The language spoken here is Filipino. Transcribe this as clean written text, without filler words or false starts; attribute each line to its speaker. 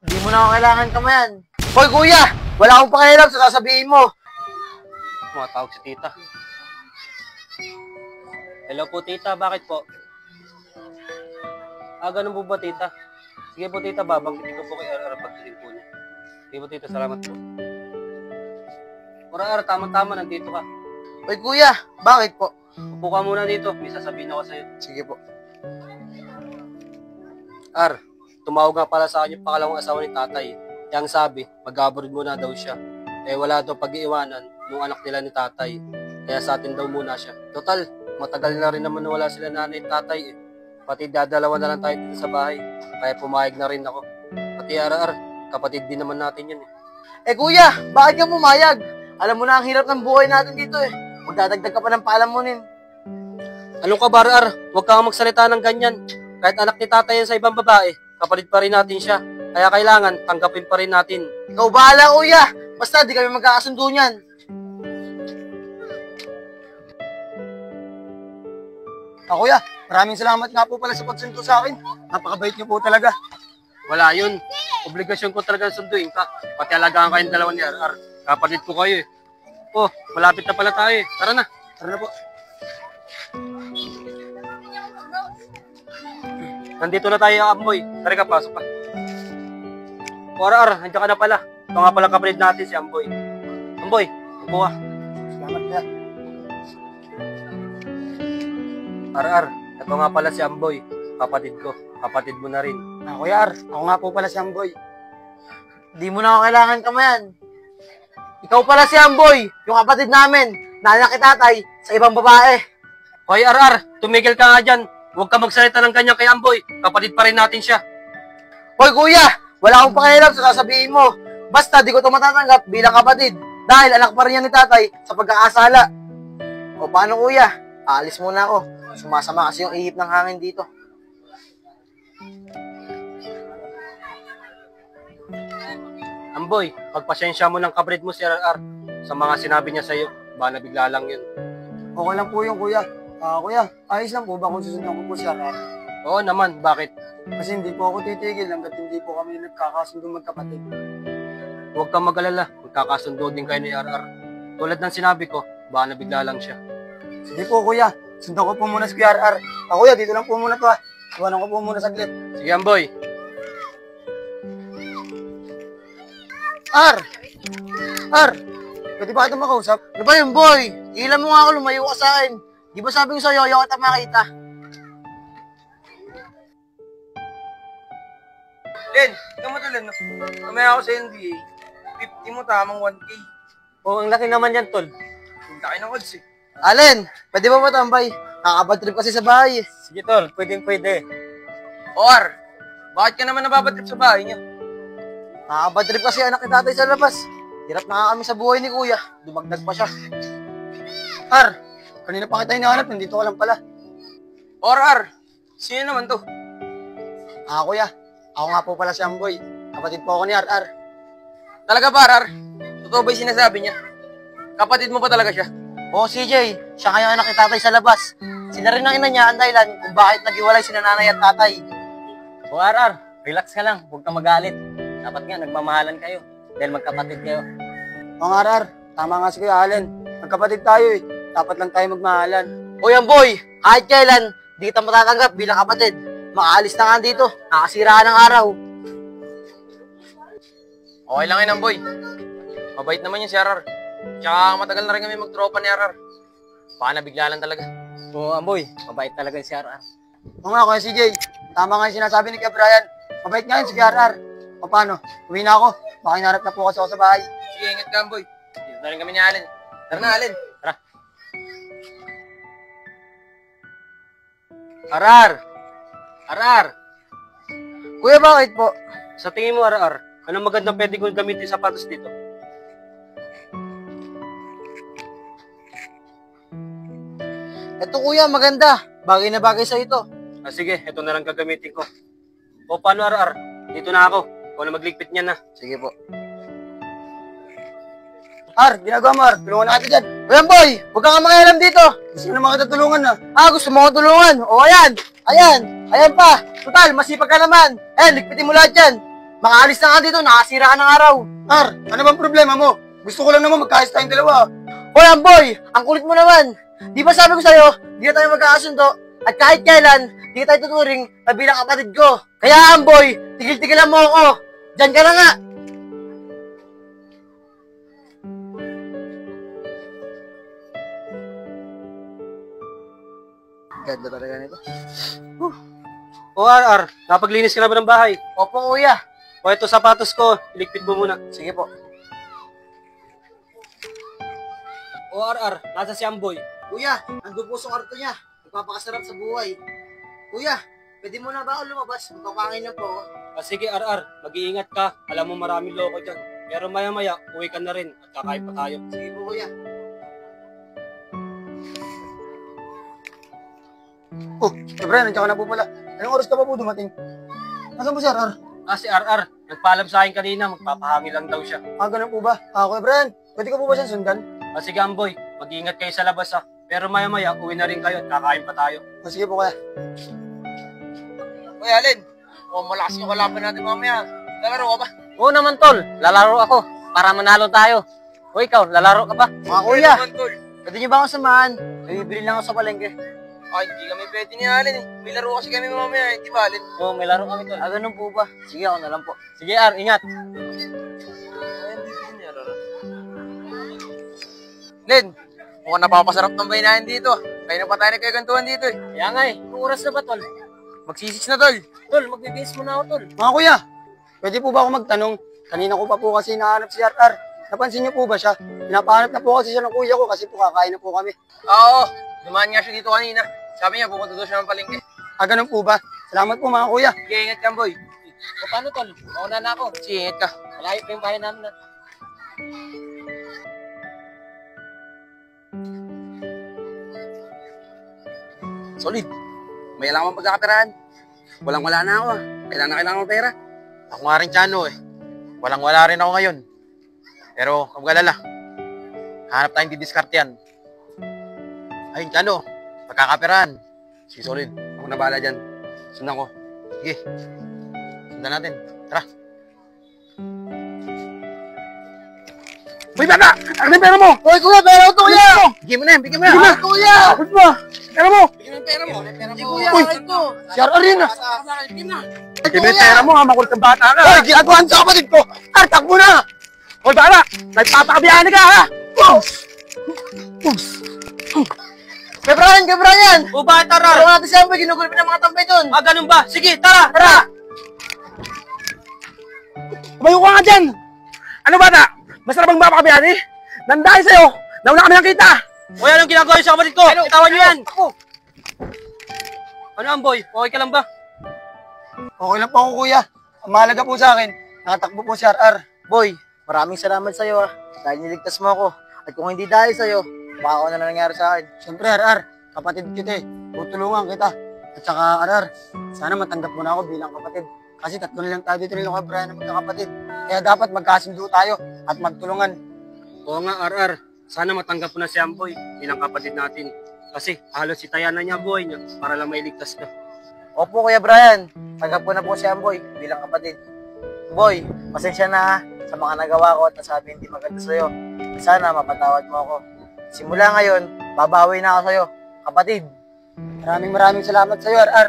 Speaker 1: Hindi mo na ako kailangan kamayan. Hoy kuya! Wala akong pakialam sa sasabihin mo.
Speaker 2: Tumatawag si tita. Hello po tita, bakit po? Ganun po ba tita? Sige po tita, babanggitin ko po kay Ara pagdating po niya. Sige po tita, salamat po. Ara, tama-tama, nandito ka.
Speaker 1: Hoy kuya, bakit po?
Speaker 2: Upo ka muna dito, may sasabihin ako sa'yo.
Speaker 1: Sige po.
Speaker 2: Ar, tumawag nga pala sa akin yung pangalawang asawa ni tatay. Yang sabi, mag-abroad muna daw siya. Wala daw pag-iiwanan nung anak nila ni tatay. Kaya sa atin daw muna siya. Total, matagal na rin naman wala sila nanay at tatay eh. Pati dadalawa na lang tayo dito sa bahay. Kaya pumayag na rin ako. Pati Ar, kapatid din naman natin yun eh.
Speaker 1: Kuya, bakit ka pumayag? Alam mo na ang hirap ng buhay natin dito eh. Magdadagdag ka pa ng palamunin.
Speaker 2: Anong ka ba Ar? Huwag kang magsalita ng ganyan. Kahit anak ni tatay yan sa ibang babae, kapatid pa rin natin siya. Kaya kailangan, tanggapin pa rin natin.
Speaker 1: Ikaw bahala kuya. Basta di kami magkakasundo niyan. Kuya, maraming salamat nga po pala sa pagsundo sa akin. Napakabait niyo po talaga.
Speaker 2: Wala yun. Obligasyon ko talaga sunduin ka. Pati alagaan kayong dalawa ni Ar. Kapatid ko kayo eh. Oh, malapit na pala tayo eh. Tara na.
Speaker 1: Tara na po.
Speaker 2: Nandito na tayo, Amboy. Tara ka, pasok ka. Ar, nandiyan ka na pala. Ito nga pala kapatid natin si Amboy. Amboy, upo ka.
Speaker 1: Salamat kuya.
Speaker 2: Ar, ito nga pala si Amboy. Kapatid ko. Kapatid mo na rin.
Speaker 1: Kuya Ar, ako nga po pala si Amboy. Hindi mo na ako kailangan kamayan. Ikaw pala si Amboy, yung kapatid namin, na anak ni tatay sa ibang babae.
Speaker 2: Hoy, Ar, tumigil ka nga dyan. Huwag ka magsalita ng kanya kay Amboy. Kapatid pa rin natin siya.
Speaker 1: Hoy kuya, wala akong pakialam sa sasabihin mo. Basta di ko ito matatanggap bilang kapatid. Dahil anak pa rin yan ni tatay sa pagkakasala. O paano kuya? Aalis muna ako. Sumasama kasi yung ihip ng hangin dito.
Speaker 2: Amboy, pagpasensya mo ng kapatid mo si Ar sa mga sinabi niya sa'yo. Baka bigla lang yun.
Speaker 1: Okay lang po yung kuya. Kuya, ayos lang po ba kung susunod ko po si Ar?
Speaker 2: Oo naman, bakit?
Speaker 1: Kasi hindi po ako titigil hanggat hindi po kami nagkakasundo magkapatid.
Speaker 2: Huwag kang mag-alala, magkakasundo din kayo ni Ar. Tulad ng sinabi ko, baka bigla lang siya.
Speaker 1: Sige po kuya, sundan ko po muna si Ar. Kuya, dito lang po muna to ha. Iwanan ko po muna saglit.
Speaker 2: Sige Amboy.
Speaker 1: Ar, pwede ba kita makausap? Ano ba yun boy? Ilan mo nga ako, lumayo ka sa akin. Di ba sabi ko sa'yo, ayaw kita makita?
Speaker 3: Len, ikaw mo to Len. Mamaya ako sa NBA. 50 mo, tamang 1K.
Speaker 2: Oo, ang laki naman yan, tol.
Speaker 3: Ang laki ng odds eh.
Speaker 1: Allen, pwede ba matambay? Nakakabad trip kasi sa bahay eh.
Speaker 2: Sige, tol. Pwede.
Speaker 3: Or, bakit ka naman nababatrip sa bahay niya?
Speaker 1: Nakakabad trip kasi anak ni tatay sa labas. Hirap na nga kami sa buhay ni kuya. Dumagdag pa siya. Ar, kanina pa kita hinahanap, nandito ka lang pala.
Speaker 3: Or, sino naman to?
Speaker 1: Kuya, ako nga po pala si Amboy. Kapatid po ako ni Ar.
Speaker 3: Talaga ba, Ar? Totoo ba yung sinasabi niya? Kapatid mo pa talaga siya?
Speaker 1: Oo, CJ. Siya kaya anak ni tatay sa labas. Sila rin ang ina niya ang dahilan kung bakit nag-iwalay sila nanay at tatay.
Speaker 2: O Ar, relax ka lang. Huwag kang magalit. Dapat nga, nagmamahalan kayo. Dahil magkapatid kayo.
Speaker 1: Oo nga, Ar. Tama nga si Kuya Allen. Magkapatid tayo eh. Dapat lang tayo magmahalan. O yan, boy. Kahit kailan, di kita matatanggap bilang kapatid. Makaalis na nga dito. Nakasira ka ng araw.
Speaker 3: Okay lang yun, boy. Mabait naman yun si Arar. Tsaka matagal na rin kami magtropa ni Arar. Baka nabigla lang talaga.
Speaker 2: Oo, Amboy. Mabait talaga si Ar.
Speaker 1: Oo nga, Kuya CJ. Tama nga yung sinasabi ni Kuya Brian. Mabait nga yun si Kuya Ar. O paano? Uwi na ako. Baka hinarap na po kasi ako sa bahay.
Speaker 3: Sige, ingat ka, boy. Dito na rin kami ni Allen. Tara na, Allen.
Speaker 2: Tara. Arar!
Speaker 1: Kuya, bakit po?
Speaker 2: Sa tingin mo, Ar, anong magandang pwede kong gamitin sapatos dito?
Speaker 1: Eto kuya, maganda. Bagay na bagay sa ito.
Speaker 2: Sige, ito na lang gagamitin ko. O paano, Ar? Dito na ako. Ikaw na magligpit niyan na.
Speaker 1: Sige po. Ar, ginagawa mo, Ar. Tulungan na kita dyan. Ayan, boy. Huwag kang mangialam dito. Gusto mo naman kita tulungan na. Gusto mo ko tulungan. O, ayan. Ayan. Ayan pa. Total, masipag ka naman. Ayan, ligpitin mo lahat yan. Makaalis na nga dito, nakasira ka ng araw.
Speaker 4: Ar, ano bang problema mo? Gusto ko lang naman magkaayos tayong dalawa.
Speaker 1: Hoy, Amboy! Ang kulit mo naman! Di ba sabi ko sa'yo, di na tayo magkakasundo, at kahit kailan, di tayo tuturing na bilang kapatid ko. Kaya, Amboy, tigil-tigilan mo ako. Diyan ka na nga. Ganda talaga nito.
Speaker 2: O RR, napaglinis ka na ba ng bahay?
Speaker 1: Opo, kuya.
Speaker 2: O ito sapatos ko, iligpit mo muna.
Speaker 1: Sige po.
Speaker 2: O RR, nasa si Amboy.
Speaker 1: Kuya, andun po sa kwarto niya. Nagpapakasarap sa buhay. Kuya, pwede mo na ba ako lumabas? Magpapangin na po ako.
Speaker 2: Sige RR, mag-iingat ka. Alam mo maraming loko dyan. Pero maya-maya, uwi ka na rin at kakain pa tayo.
Speaker 1: Sige po, kuya.
Speaker 4: Oh, Brian, nandiyan ka na po pala. Anong oras ka pa po dumating? Nasaan po si RR?
Speaker 2: Si RR, nagpaalam sa akin kanina, magpapahangin lang daw siya.
Speaker 4: Ganun po ba? Kuya Brian, pwede ka po ba siyang sundan?
Speaker 2: Sige Amboy, mag-iingat kayo sa labas ha. Pero maya-maya, uwi na rin kayo at kakain pa tayo.
Speaker 4: Sige po kuya.
Speaker 3: Uy, Alin. Malakas yung kalaban natin mamaya. Lalaro ka ba?
Speaker 5: Oo naman, tol. Lalaro ako para manalo tayo. O ikaw, lalaro ka ba?
Speaker 1: Mga kuya,
Speaker 3: Naman, tol.
Speaker 1: pwede niyo ba akong samahan? May bibili lang ako sa palengke.
Speaker 3: Ay, hindi kami pwede ni Alin eh. May laro kasi kami mamaya eh. Di ba, Alin?
Speaker 5: Oo, may laro kami, tol.
Speaker 1: Ganun po ba? Sige, ako na lang po.
Speaker 5: Sige, Ar, ingat.
Speaker 3: Len, mukhang napapasarap ng baynahin dito. Kaya na pa tayo nagkagantuhan dito eh.
Speaker 5: Kaya nga eh, anong oras na ba, tol?
Speaker 3: Magsisix na, tol.
Speaker 5: Tol, magbibihis muna ako, tol.
Speaker 4: Mga kuya, pwede po ba ako magtanong? Kanina ko pa po kasi nahanap si RR. Napansin niyo po ba siya? Pinapahanap na po kasi siya ng kuya ko kasi po kakain na po kami.
Speaker 3: Oo, dumaan nga siya dito kanina. Sabi niya, pupunta doon siya ng palengke.
Speaker 4: Ganun po ba? Salamat po mga kuya.
Speaker 3: Sige, ingat ka, boy.
Speaker 5: O paano, tol? Mauna na ako.
Speaker 3: Sige, ingat ka.
Speaker 5: Malayo pa yung bahay namin na.
Speaker 6: Solid. May alam akong pagkakaperahan. Walang-wala na ako. Kailangan ng pera.
Speaker 3: Ako nga rin, Chano eh. Walang-wala rin ako ngayon. Pero, kung galala, hanap tayong didiskarte yan. Ayun, Chano, pagkakaperahan.
Speaker 6: Si Solid. Ako na bahala dyan. Sundan ko. Sige. Sundan natin. Tara. Uy, bata! Ano yung pera mo?
Speaker 1: Hoy, kuya, pera ko to, kuya!
Speaker 6: Bigyan mo na yan. Bigyan mo na.
Speaker 1: Bigyan mo, kuya!
Speaker 4: Tapos ba? Pera mo!
Speaker 6: Bigyan mo yung pera mo.
Speaker 1: Hindi, kuya,
Speaker 4: Uy!
Speaker 1: akin to!
Speaker 4: Si RR yun ah!
Speaker 6: Bigyan mo na.
Speaker 4: Bigyan mo yung pera mo ha, makulit ang bata ka! Hoy, ginagawa sa kapatid ko! Takbo na! Hoy, bata! Nagpapakabiyahan ka ha!
Speaker 1: Kay Brian!
Speaker 2: O bakit
Speaker 1: Tara
Speaker 2: RR?
Speaker 1: natin si Amboy, ginugulpi ng mga tambay doon!
Speaker 2: Ganun ba? Sige, tara!
Speaker 1: Tara!
Speaker 4: Tumayo ka nga dyan! Ano bata? Masarap ang mapakabiyahan eh! Nandahil sa'yo! Nauna kami nakita!
Speaker 2: O anong ginagawa niyo sa kapatid ko? Itawan niyo yan! Ano Amboy? Okay ka lang ba?
Speaker 4: Okay lang po ako kuya. Ang mahalaga po sa akin, nakatakbo po si RR.
Speaker 1: Boy, maraming salamat sa'yo ah. Dahil niligtas mo ako. At kung hindi dahil sa'yo, baka ako na nangyari sa akin.
Speaker 4: Siyempre RR, kapatid kita eh. Tutulungan kita. At saka RR, sana matanggap mo na ako bilang kapatid. Kasi tatlo na lang tayo dito nila kay Brian na magkakapatid. Kaya dapat magkasundo tayo at magtulungan.
Speaker 2: Oo nga RR, sana matanggap mo na si Amboy bilang kapatid natin. Kasi halos si Tayana niya buhay niya para lang mailigtas ka.
Speaker 1: Opo, Kuya Brian. Tanggap ko na po si Amboy bilang kapatid. Boy, pasensya na sa mga nagawa ko at nasabi hindi maganda sa'yo. Sana mapatawad mo ako. Simula ngayon, babawi na ako sa'yo. Kapatid.
Speaker 4: Maraming salamat sa iyo RR.